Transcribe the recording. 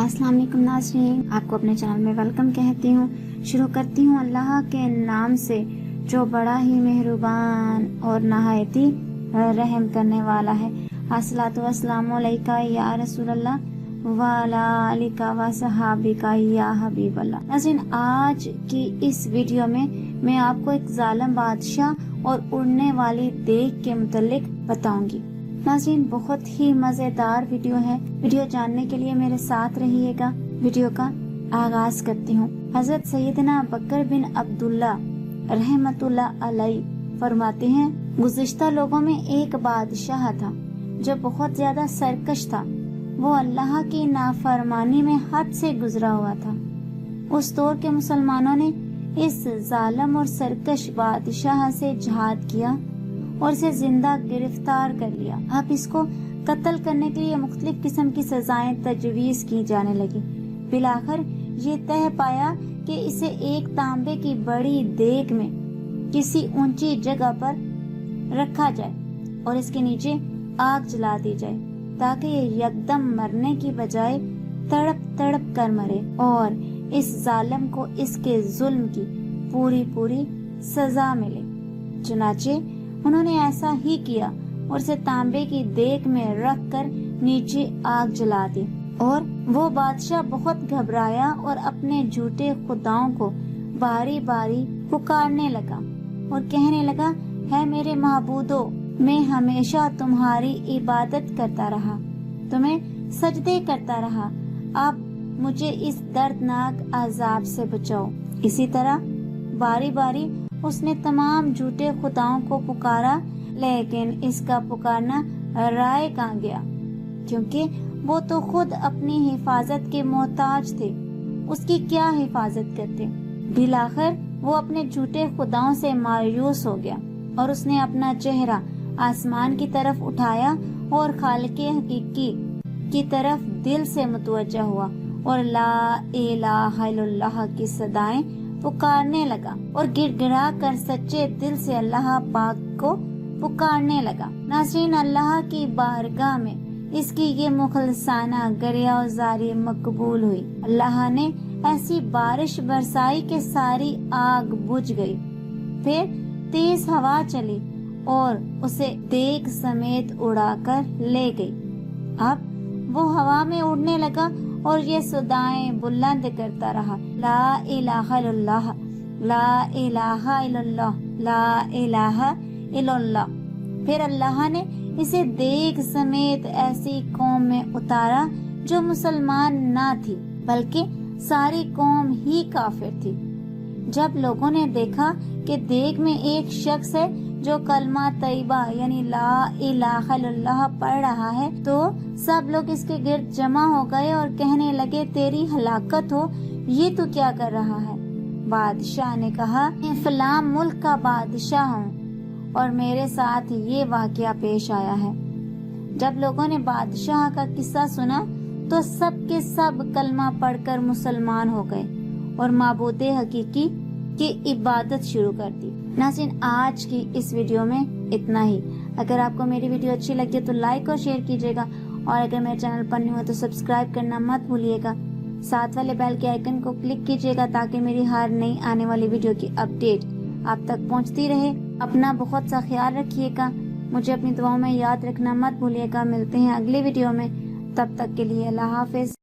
अस्सलाम वालेकुम नाज़रीन, आपको अपने चैनल में वेलकम कहती हूँ। शुरू करती हूँ अल्लाह के नाम से जो बड़ा ही मेहरबान और नहायती रहम करने वाला है। अस्सलातु वस्सलामु अलैका या रसूलल्लाह व अला आलिका व सहाबिका या हबीबल्लाह। नाज़रीन, आज की इस वीडियो में मैं आपको एक जालिम बादशाह और उड़ने वाली देग के मुतालिक बताऊंगी। नाज़रीन, बहुत ही मजेदार वीडियो है। वीडियो जानने के लिए मेरे साथ रहिएगा। वीडियो का आगाज करती हूँ। हजरत सैयदना बकर बिन अब्दुल्ला रहमतुल्लाह अलैह फरमाते हैं, गुज़िश्ता लोगों में एक बादशाह था जो बहुत ज्यादा सरकश था। वो अल्लाह की नाफरमानी में हद से गुजरा हुआ था। उस दौर के मुसलमानों ने इस जालिम और सरकश बादशाह से जिहाद किया और इसे जिंदा गिरफ्तार कर लिया। अब इसको कत्ल करने के लिए मुख्तलिफ किस्म की सजाएं तजवीज की जाने लगी। बिलाखिर ये तय पाया कि इसे एक तांबे की बड़ी देग में किसी ऊंची जगह पर रखा जाए और इसके नीचे आग जला दी जाए ताकि ये यकदम मरने की बजाय तड़प तड़प कर मरे और इस जालिम को इसके जुल्म की पूरी सजा मिले। चुनाचे उन्होंने ऐसा ही किया और उसे तांबे की देग में रख कर नीचे आग जला दी। और वो बादशाह बहुत घबराया और अपने झूठे खुदाओं को बारी बारी पुकारने लगा और कहने लगा, है मेरे महबूदो, मैं हमेशा तुम्हारी इबादत करता रहा, तुम्हें सजदे करता रहा, अब मुझे इस दर्दनाक अजाब से बचाओ। इसी तरह बारी बारी उसने तमाम झूठे खुदाओं को पुकारा, लेकिन इसका पुकारना राय कहाँ गया, क्योंकि वो तो खुद अपनी हिफाजत के मोहताज थे। उसकी क्या हिफाजत करते। बिलाखिर वो अपने झूठे खुदाओं से मायूस हो गया और उसने अपना चेहरा आसमान की तरफ उठाया और खालिक़े हकीकी की तरफ दिल से मुतवज्जा हुआ और ला इलाहा इल्लल्लाह की सदाएं पुकारने लगा और गिड़गिड़ा कर सच्चे दिल से अल्लाह पाक को पुकारने लगा। नाज़रीन, अल्लाह की बारगाह में इसकी ये मुखलसाना गरियाज़ारी मकबूल हुई। अल्लाह ने ऐसी बारिश बरसाई कि सारी आग बुझ गई। फिर तेज हवा चली और उसे देग समेत उड़ाकर ले गई। अब वो हवा में उड़ने लगा और ये सदाएं बुलंद करता रहा, ला इलाहा इल्लल्लाह, ला इलाहा इल्लल्लाह, ला इलाहा इल्लल्लाह। फिर अल्लाह ने इसे देग समेत ऐसी कौम में उतारा जो मुसलमान ना थी, बल्कि सारी कौम ही काफिर थी। जब लोगों ने देखा कि देग में एक शख्स है जो कलमा तैयबा यानी ला इलाहा इल्लल्लाह पढ़ रहा है, तो सब लोग इसके गिर्द जमा हो गए और कहने लगे, तेरी हलाकत हो, ये तू क्या कर रहा है। बादशाह ने कहा, मैं फलां मुल्क का बादशाह हूँ और मेरे साथ ये वाकया पेश आया है। जब लोगों ने बादशाह का किस्सा सुना तो सब के सब कलमा पढ़कर मुसलमान हो गए और माबूदे हकीकी की इबादत शुरू कर दी। नाज़रीन, आज की इस वीडियो में इतना ही। अगर आपको मेरी वीडियो अच्छी लगी तो लाइक और शेयर कीजिएगा और अगर मेरे चैनल पर न्यू हो तो सब्सक्राइब करना मत भूलिएगा। साथ वाले बेल के आइकन को क्लिक कीजिएगा ताकि मेरी हर नई आने वाली वीडियो की अपडेट आप तक पहुंचती रहे। अपना बहुत सा ख्याल रखिएगा, मुझे अपनी दुआओं में याद रखना मत भूलिएगा। मिलते हैं अगली वीडियो में, तब तक के लिए अल्लाह हाफिज।